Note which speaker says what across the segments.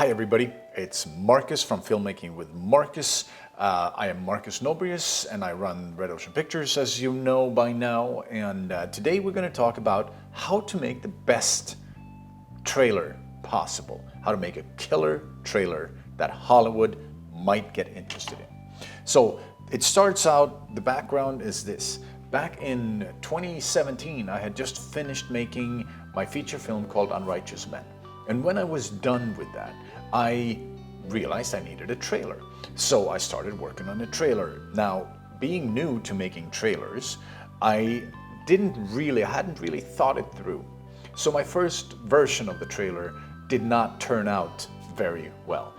Speaker 1: Hi everybody, it's Marcus from Filmmaking with Marcus. I am Marcus Nobrius and I run Red Ocean Pictures, as you know by now. And today we're going to talk about how to make the best trailer possible. How to make a killer trailer that Hollywood might get interested in. So it starts out, the background is this. Back in 2017, I had just finished making my feature film called Unrighteous Men. And when I was done with that, I realized I needed a trailer. So I started working on a trailer. Now, being new to making trailers, I hadn't really thought it through. So my first version of the trailer did not turn out very well.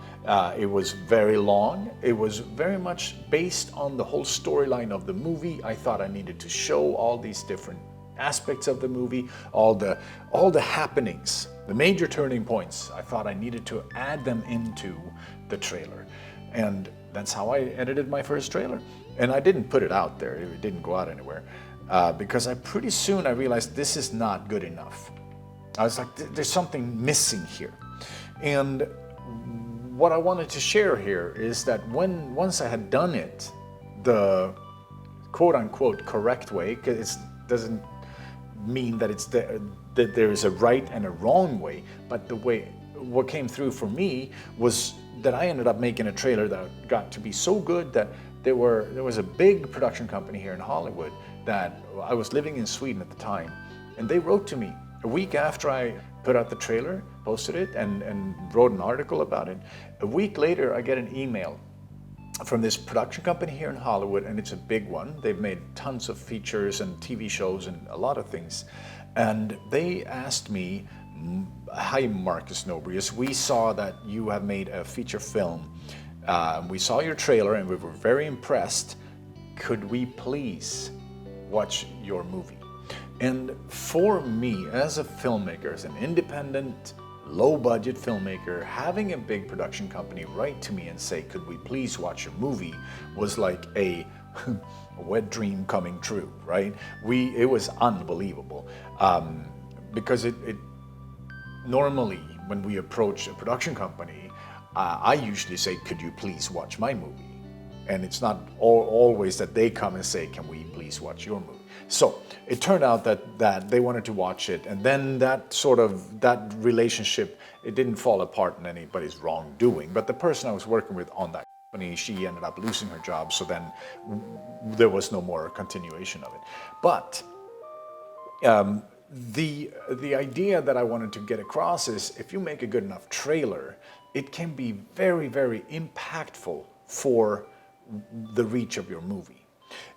Speaker 1: It was very long. It was very much based on the whole storyline of the movie. I thought I needed to show all these different aspects of the movie, all the happenings, the major turning points. I thought I needed to add them into the trailer. And that's how I edited my first trailer. And I didn't put it out there. It didn't go out anywhere. Because pretty soon I realized this is not good enough. I was like, there's something missing here. And what I wanted to share here is that once I had done it the quote-unquote correct way, because it doesn't mean that that there is a right and a wrong way, but what came through for me was that I ended up making a trailer that got to be so good that there was a big production company here in Hollywood that I was living in Sweden at the time, and they wrote to me a week after I put out the trailer, posted it, and wrote an article about it. A week later, I get an email from this production company here in Hollywood, and it's a big one. They've made tons of features and TV shows and a lot of things. And they asked me, "Hi, Marcus Nobrius, we saw that you have made a feature film. We saw your trailer and we were very impressed. Could we please watch your movie?" And for me, as a filmmaker, as an independent, low-budget filmmaker, having a big production company write to me and say, "Could we please watch your movie?" was like a wet dream coming true, right? It was unbelievable. Because it normally, when we approach a production company, I usually say, "Could you please watch my movie?" And it's not always that they come and say, "Can we please watch your movie?" So it turned out that they wanted to watch it, and then that relationship, it didn't fall apart in anybody's wrongdoing. But the person I was working with on that company, she ended up losing her job, so then there was no more continuation of it. But the idea that I wanted to get across is, if you make a good enough trailer, it can be very, very impactful for the reach of your movie.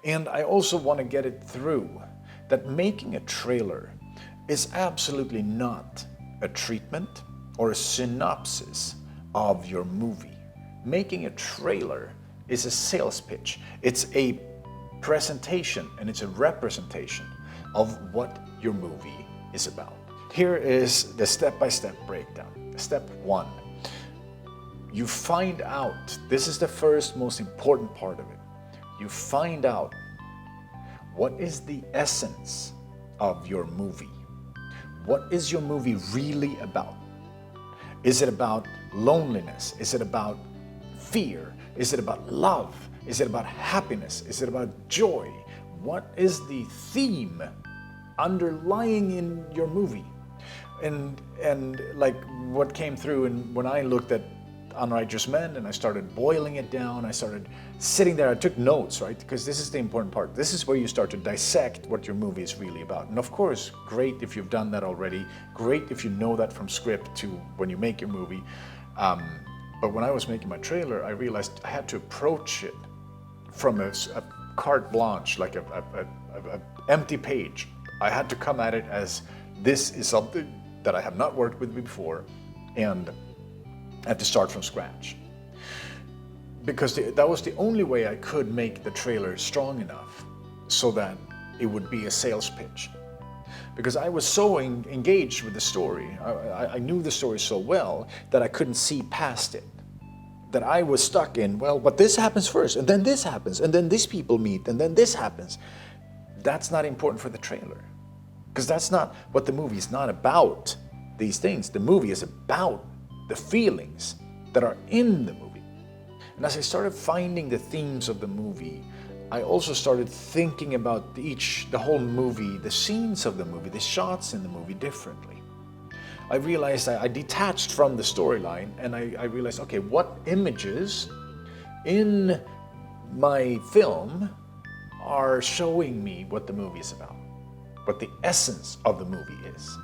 Speaker 1: And I also want to get it through that making a trailer is absolutely not a treatment or a synopsis of your movie. Making a trailer is a sales pitch. It's a presentation and it's a representation of what your movie is about. Here is the step-by-step breakdown. Step 1. You find out, this is the first most important part of it. You find out what is the essence of your movie. What is your movie really about? Is it about loneliness? Is it about fear? Is it about love? Is it about happiness? Is it about joy? What is the theme underlying in your movie? And like what came through, and when I looked at Unrighteous Men and I started boiling it down, I started sitting there, I took notes, right? Because this is the important part. This is where you start to dissect what your movie is really about. And of course, great if you've done that already. Great if you know that from script to when you make your movie. But when I was making my trailer, I realized I had to approach it from a carte blanche, like a empty page. I had to come at it as, this is something that I have not worked with before, and I had to start from scratch. Because that was the only way I could make the trailer strong enough so that it would be a sales pitch. Because I was so engaged with the story, I knew the story so well that I couldn't see past it. That I was stuck in, well, but this happens first, and then this happens, and then these people meet, and then this happens. That's not important for the trailer. Because that's not what the movie is not about. These things, the movie is about the feelings that are in the movie. And as I started finding the themes of the movie, I also started thinking about the whole movie, the scenes of the movie, the shots in the movie differently. I realized I detached from the storyline, and I realized, okay, what images in my film are showing me what the movie is about, what the essence of the movie is.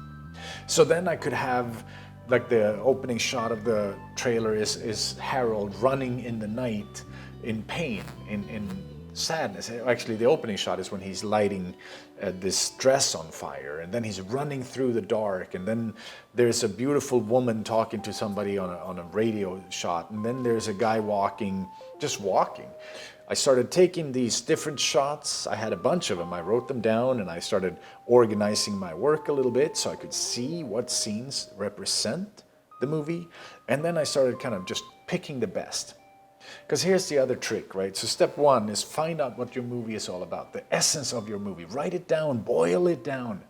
Speaker 1: So then I could have, like, the opening shot of the trailer is Harold running in the night in pain, in sadness. Actually, the opening shot is when he's lighting this dress on fire, and then he's running through the dark, and then there's a beautiful woman talking to somebody on a radio shot, and then there's a guy just walking. I started taking these different shots. I had a bunch of them. I wrote them down, and I started organizing my work a little bit so I could see what scenes represent the movie. And then I started kind of just picking the best. Because here's the other trick, right? So step one is find out what your movie is all about, the essence of your movie. Write it down, boil it down.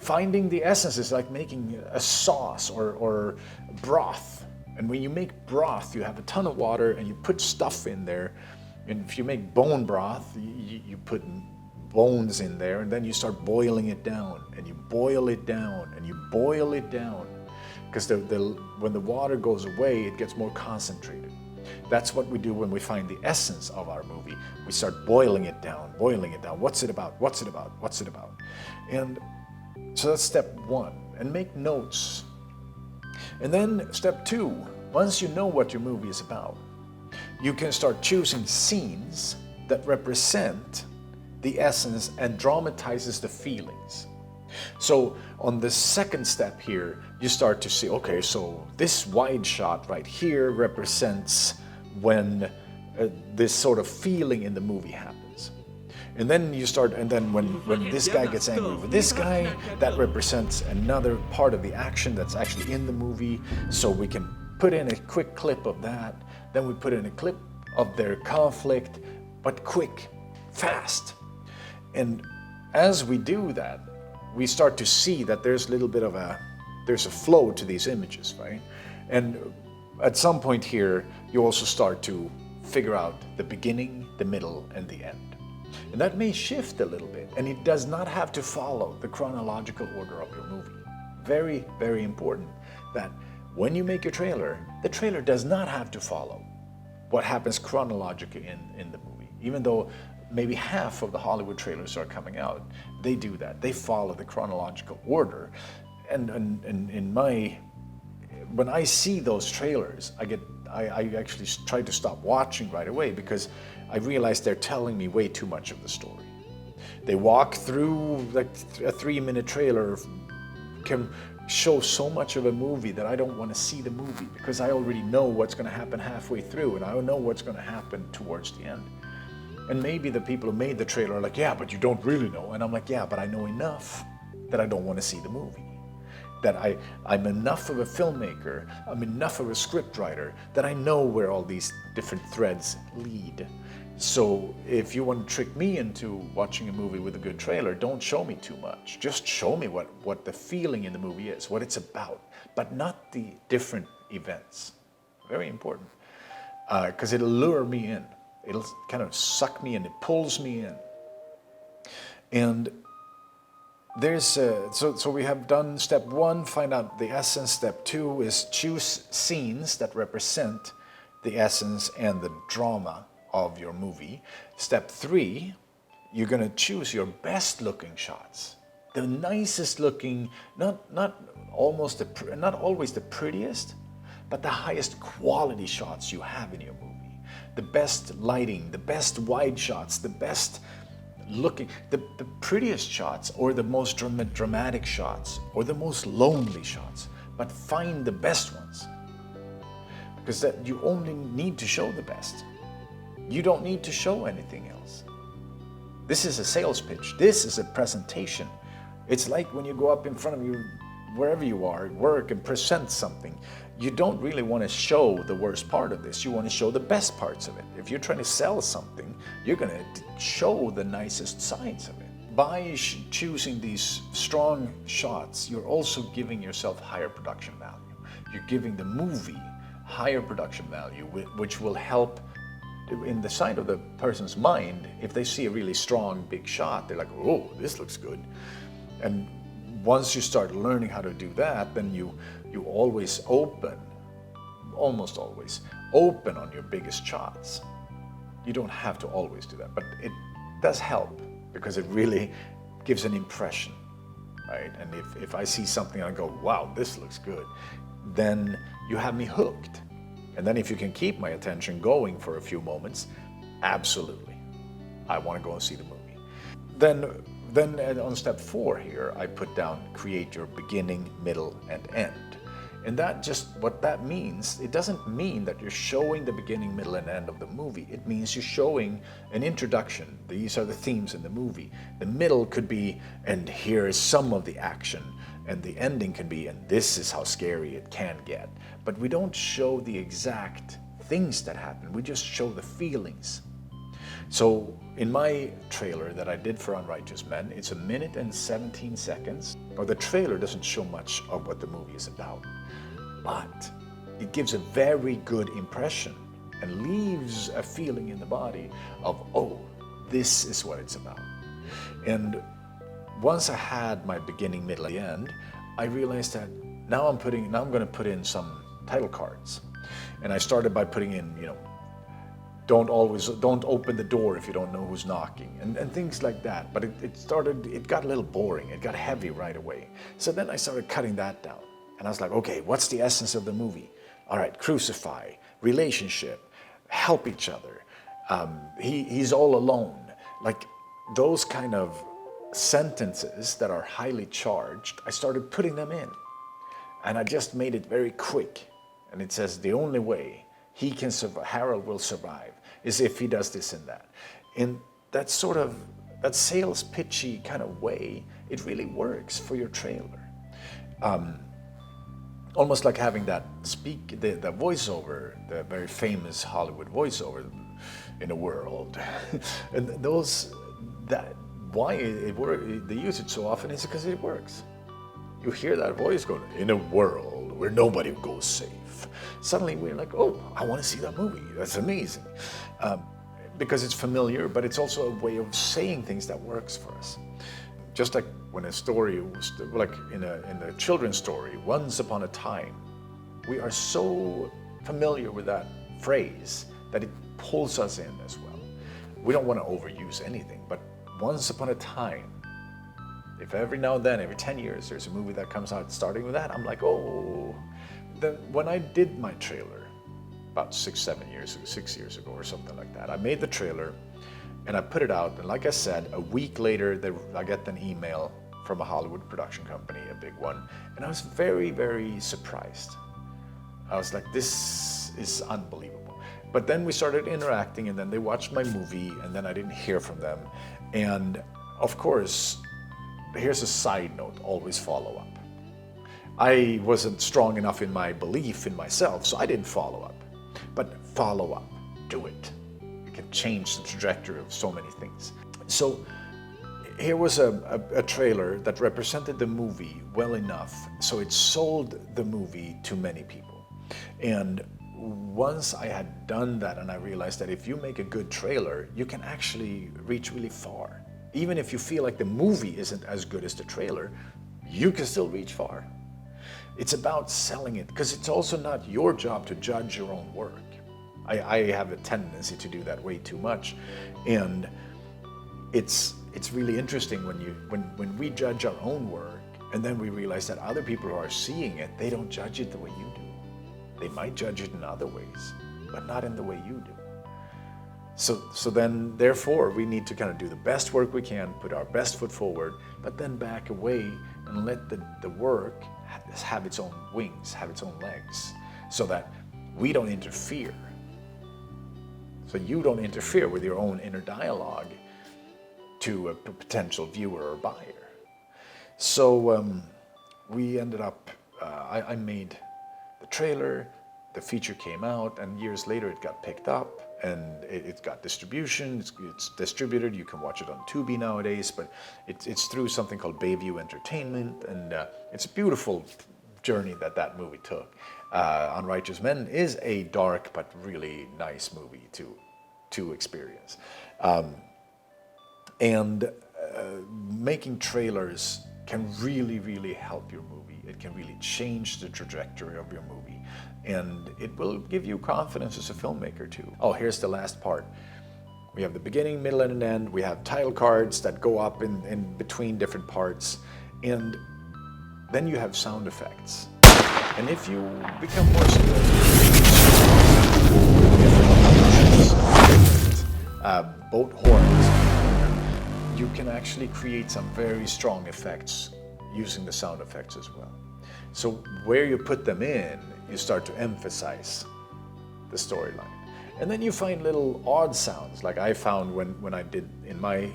Speaker 1: Finding the essence is like making a sauce or broth. And when you make broth, you have a ton of water and you put stuff in there. And if you make bone broth, you put bones in there, and then you start boiling it down, and you boil it down, and you boil it down. Because when the water goes away, it gets more concentrated. That's what we do when we find the essence of our movie. We start boiling it down, boiling it down. What's it about? What's it about? What's it about? And so that's step one. And make notes. And then step two, once you know what your movie is about, you can start choosing scenes that represent the essence and dramatizes the feelings. So on the second step here, you start to see, okay, so this wide shot right here represents when this sort of feeling in the movie happens. And then you start, and then when this guy gets angry with this guy, that represents another part of the action that's actually in the movie. So we can put in a quick clip of that. Then we put in a clip of their conflict, but quick, fast. And as we do that, we start to see that there's a little bit of there's a flow to these images, right? And at some point here, you also start to figure out the beginning, the middle, and the end. And that may shift a little bit, and it does not have to follow the chronological order of your movie. Very, very important that when you make your trailer, the trailer does not have to follow what happens chronologically in the movie. Even though maybe half of the Hollywood trailers are coming out, they do that. They follow the chronological order. And when I see those trailers, I actually try to stop watching right away because I realize they're telling me way too much of the story. They walk through, like, a 3-minute trailer can show so much of a movie that I don't want to see the movie because I already know what's going to happen halfway through, and I know what's going to happen towards the end. And maybe the people who made the trailer are like, yeah, but you don't really know. And I'm like, yeah, but I know enough that I don't want to see the movie. That I'm enough of a filmmaker, I'm enough of a scriptwriter that I know where all these different threads lead. So if you want to trick me into watching a movie with a good trailer, don't show me too much. Just show me what the feeling in the movie is, what it's about, but not the different events. Very important, because it'll lure me in. It'll kind of suck me in, it pulls me in. And there's, so we have done step one, find out the essence. Step two is choose scenes that represent the essence and the drama of your movie. Step three, you're going to choose your best looking shots. The nicest looking, not always the prettiest, but the highest quality shots you have in your movie. The best lighting, the best wide shots, the best looking, the prettiest shots, or the most dramatic shots, or the most lonely shots. But find the best ones. Because that you only need to show the best. You don't need to show anything else. This is a sales pitch. This is a presentation. It's like when you go up in front of you, wherever you are, at work, and present something. You don't really want to show the worst part of this. You want to show the best parts of it. If you're trying to sell something, you're going to show the nicest sides of it. By choosing these strong shots, you're also giving yourself higher production value. you're giving the movie higher production value, which will help in the sight of the person's mind. If they see a really strong, big shot, they're like, oh, this looks good. And once you start learning how to do that, then you always open, almost always, open on your biggest shots. You don't have to always do that, but it does help because it really gives an impression, right? And if I see something and I go, wow, this looks good, then you have me hooked. And then if you can keep my attention going for a few moments, absolutely, I want to go and see the movie. Then on step 4 here, I put down create your beginning, middle, and end. And that just, what that means, it doesn't mean that you're showing the beginning, middle, and end of the movie. It means you're showing an introduction. These are the themes in the movie. The middle could be, and here is some of the action. And the ending can be, and this is how scary it can get. But we don't show the exact things that happen. We just show the feelings. So in my trailer that I did for Unrighteous Men, it's 1 minute and 17 seconds. Or the trailer doesn't show much of what the movie is about, but it gives a very good impression and leaves a feeling in the body of, oh, this is what it's about. And once I had my beginning, middle, and end, I realized that now I'm going to put in some title cards. And I started by putting in, don't open the door if you don't know who's knocking, and things like that. But it got a little boring. It got heavy right away. So then I started cutting that down. And I was like, okay, what's the essence of the movie? All right, crucify, relationship, help each other. He's all alone. Like those kind of sentences that are highly charged, I started putting them in. And I just made it very quick. And it says the only way he can survive, Harold will survive, is if he does this and that. In that sort of, that sales pitchy kind of way, it really works for your trailer. Almost like having that the voiceover, the very famous Hollywood voiceover in a world. And why they use it so often is because it works. You hear that voice going, in a world where nobody goes safe. Suddenly we're like, oh, I want to see that movie. That's amazing. Because it's familiar, but it's also a way of saying things that works for us. Just like when a story, like in a children's story, once upon a time, we are so familiar with that phrase that it pulls us in as well. We don't want to overuse anything, but once upon a time, if every now and then, every 10 years, there's a movie that comes out starting with that, I'm like, oh. When I did my trailer, about 6 years ago or something like that, I made the trailer and I put it out. And like I said, a week later, I got an email from a Hollywood production company, a big one. And I was very, very surprised. I was like, this is unbelievable. But then we started interacting, and then they watched my movie, and then I didn't hear from them. And of course, here's a side note, always follow up. I wasn't strong enough in my belief in myself, so I didn't follow up. But follow up, do it. It can change the trajectory of so many things. So here was a trailer that represented the movie well enough, so it sold the movie to many people. And once I had done that, and I realized that if you make a good trailer, you can actually reach really far. Even if you feel like the movie isn't as good as the trailer, you can still reach far. It's about selling it, because it's also not your job to judge your own work. I have a tendency to do that way too much, and it's really interesting when we judge our own work, and then we realize that other people who are seeing it, they don't judge it the way you do. They might judge it in other ways, but not in the way you do. So then, therefore, we need to kind of do the best work we can, put our best foot forward, but then back away and let the work have its own wings, have its own legs, so that we don't interfere. So you don't interfere with your own inner dialogue to a potential viewer or buyer. So we ended up, I made the trailer, the feature came out, and years later it got picked up, and it got distribution. It's distributed. You can watch it on Tubi nowadays, but it's through something called Bayview Entertainment, and it's a beautiful journey that movie took. Unrighteous Men is a dark but really nice movie to experience. And making trailers can really, really help your movie. It can really change the trajectory of your movie. And it will give you confidence as a filmmaker too. Oh, here's the last part. We have the beginning, middle, and an end. We have title cards that go up in between different parts. And then you have sound effects. And if you become more skilled, boat horns, you can actually create some very strong effects using the sound effects as well. So where you put them in, you start to emphasize the storyline. And then you find little odd sounds, like I found when I did in my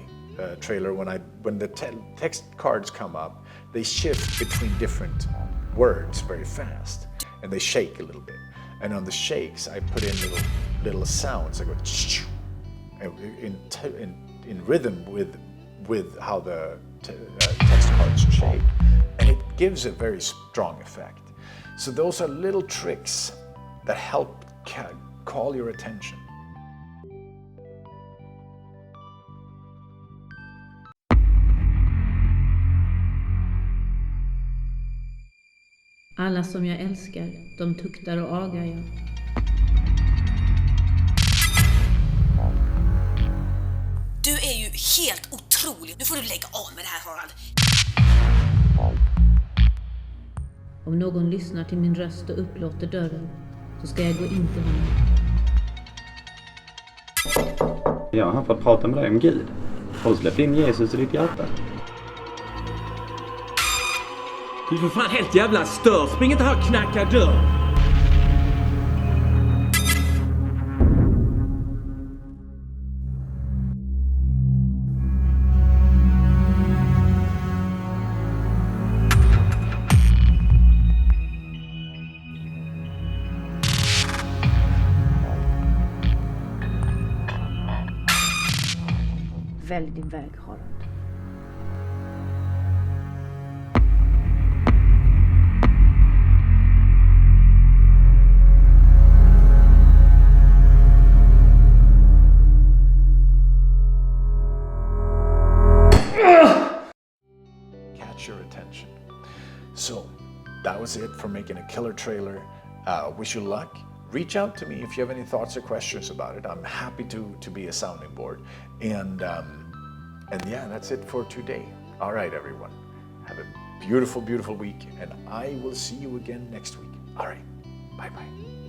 Speaker 1: trailer, when the text cards come up, they shift between different words very fast, and they shake a little bit. And on the shakes, I put in little sounds that go in rhythm with how the text cards shake, and it gives a very strong effect. So those are little tricks that help call your attention.
Speaker 2: Alla som jag älskar, de tuktar och agar jag.
Speaker 3: Du är ju helt otrolig. Nu får du lägga av med det här, Harald.
Speaker 2: Om någon lyssnar till min röst och upplåter dörren, så ska jag gå in till honom.
Speaker 4: Jag har fått prata med dig om Gud. Har du släppt in Jesus i ditt hjärta?
Speaker 5: Du är för fan helt jävla stör. Spring inte här och knacka dörr.
Speaker 2: Välj din väg, Harald.
Speaker 1: Catch your attention. So that was it for making a killer trailer. Wish you luck. Reach out to me if you have any thoughts or questions about it. I'm happy to be a sounding board. And yeah, that's it for today. All right, everyone. Have a beautiful, beautiful week, and I will see you again next week. All right. Bye-bye.